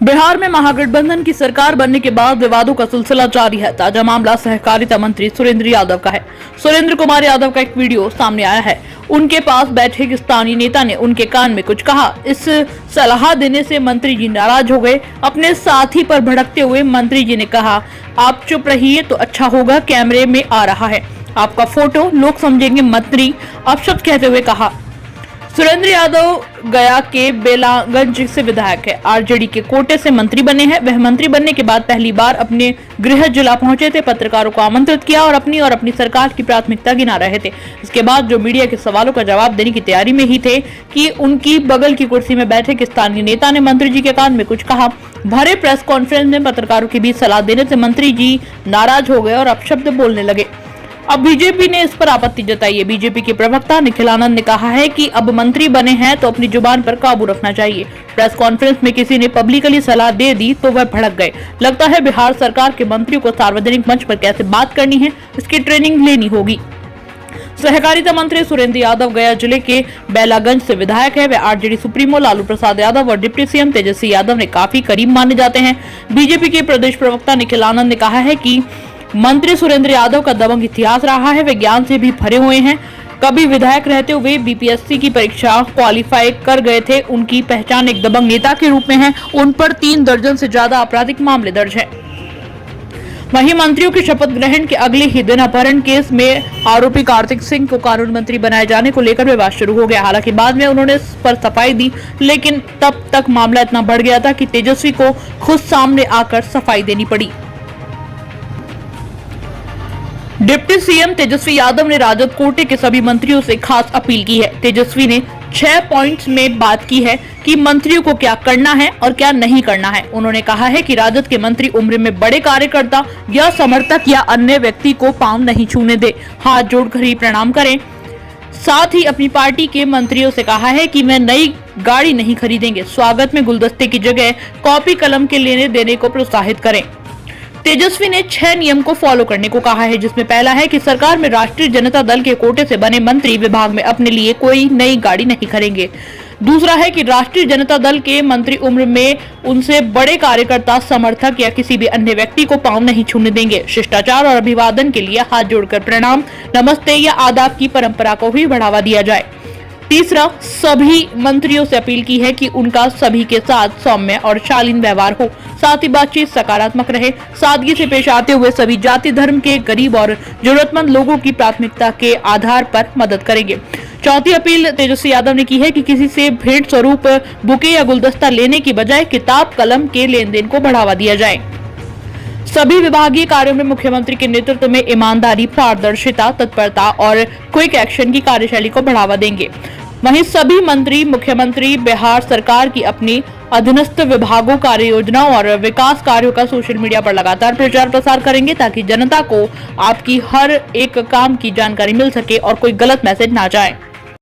बिहार में महागठबंधन की सरकार बनने के बाद विवादों का सिलसिला जारी है। ताजा मामला सहकारिता मंत्री सुरेंद्र यादव का है। सुरेंद्र कुमार यादव का एक वीडियो सामने आया है। उनके पास बैठे एक स्थानीय नेता ने उनके कान में कुछ कहा। इस सलाह देने से मंत्री जी नाराज हो गए। अपने साथी पर भड़कते हुए मंत्री जी ने कहा, आप चुप रहिए तो अच्छा होगा, कैमरे में आ रहा है आपका फोटो, लोग समझेंगे मंत्री अपशब्द कहते हुए कहा। सुरेंद्र यादव गया के बेलागंज से विधायक है। आरजेडी के कोटे से मंत्री बने हैं। वह मंत्री बनने के बाद पहली बार अपने गृह जिला पहुंचे थे। पत्रकारों को आमंत्रित किया और अपनी सरकार की प्राथमिकता गिना रहे थे। इसके बाद जो मीडिया के सवालों का जवाब देने की तैयारी में ही थे कि उनकी बगल की कुर्सी में बैठे एक स्थानीय नेता ने मंत्री जी के कान में कुछ कहा। भरे प्रेस कॉन्फ्रेंस में पत्रकारों के बीच सलाह देने से मंत्री जी नाराज हो गए और अपशब्द बोलने लगे। अब बीजेपी ने इस पर आपत्ति जताई है। बीजेपी के प्रवक्ता निखिल आनंद ने कहा है कि अब मंत्री बने हैं तो अपनी जुबान पर काबू रखना चाहिए। प्रेस कॉन्फ्रेंस में किसी ने पब्लिकली सलाह दे दी तो वह भड़क गए। लगता है बिहार सरकार के मंत्रियों को सार्वजनिक मंच पर कैसे बात करनी है, इसकी ट्रेनिंग लेनी होगी। सहकारिता मंत्री सुरेंद्र यादव गया जिले के बेलागंज से विधायक है। वे आरजेडी सुप्रीमो लालू प्रसाद यादव और डिप्टी सीएम तेजस्वी यादव ने काफी करीब माने जाते हैं। बीजेपी के प्रदेश प्रवक्ता निखिल आनंद ने कहा है कि मंत्री सुरेंद्र यादव का दबंग इतिहास रहा है। वे ज्ञान से भी भरे हुए हैं। कभी विधायक रहते हुए बीपीएससी की परीक्षा क्वालिफाई कर गए थे। उनकी पहचान एक दबंग नेता के रूप में है। उन पर 3 दर्जन से ज्यादा आपराधिक मामले दर्ज हैं। वहीं मंत्रियों के शपथ ग्रहण के अगले ही दिन अपहरण केस में आरोपी कार्तिक सिंह को कानून मंत्री बनाए जाने को लेकर विवाद शुरू हो गया। हालांकि बाद में उन्होंने इस पर सफाई दी, लेकिन तब तक मामला इतना बढ़ गया था कि तेजस्वी को खुद सामने आकर सफाई देनी पड़ी। डिप्टी सीएम तेजस्वी यादव ने राजद कोटे के सभी मंत्रियों से खास अपील की है। तेजस्वी ने 6 पॉइंट्स में बात की है कि मंत्रियों को क्या करना है और क्या नहीं करना है। उन्होंने कहा है कि राजद के मंत्री उम्र में बड़े कार्यकर्ता या समर्थक या अन्य व्यक्ति को पांव नहीं छूने दे, हाथ जोड़कर ही प्रणाम करें। साथ ही अपनी पार्टी के मंत्रियों से कहा है कि वे नई गाड़ी नहीं खरीदेंगे। स्वागत में गुलदस्ते की जगह कॉपी कलम के लेने देने को प्रोत्साहित करें। तेजस्वी ने 6 नियम को फॉलो करने को कहा है, जिसमें पहला है कि सरकार में राष्ट्रीय जनता दल के कोटे से बने मंत्री विभाग में अपने लिए कोई नई गाड़ी नहीं खरीदेंगे। दूसरा है कि राष्ट्रीय जनता दल के मंत्री उम्र में उनसे बड़े कार्यकर्ता, समर्थक या किसी भी अन्य व्यक्ति को पांव नहीं छूने देंगे। शिष्टाचार और अभिवादन के लिए हाथ जोड़कर प्रणाम, नमस्ते या आदाब की परंपरा को भी बढ़ावा दिया जाए। तीसरा, सभी मंत्रियों से अपील की है कि उनका सभी के साथ सौम्य और शालीन व्यवहार हो, साथ ही बातचीत सकारात्मक रहे, सादगी से पेश आते हुए सभी जाति धर्म के गरीब और जरूरतमंद लोगों की प्राथमिकता के आधार पर मदद करेंगे। चौथी अपील तेजस्वी यादव ने की है कि किसी से भेंट स्वरूप बुके या गुलदस्ता लेने की बजाय किताब कलम के लेन देन को बढ़ावा दिया जाए। सभी विभागीय कार्यों में मुख्यमंत्री के नेतृत्व में ईमानदारी, पारदर्शिता, तत्परता और क्विक एक्शन की कार्यशैली को बढ़ावा देंगे। वहीं सभी मंत्री मुख्यमंत्री बिहार सरकार की अपनी अधीनस्थ विभागों, कार्य योजनाओं और विकास कार्यों का सोशल मीडिया पर लगातार प्रचार प्रसार करेंगे, ताकि जनता को आपकी हर एक काम की जानकारी मिल सके और कोई गलत मैसेज ना जाए।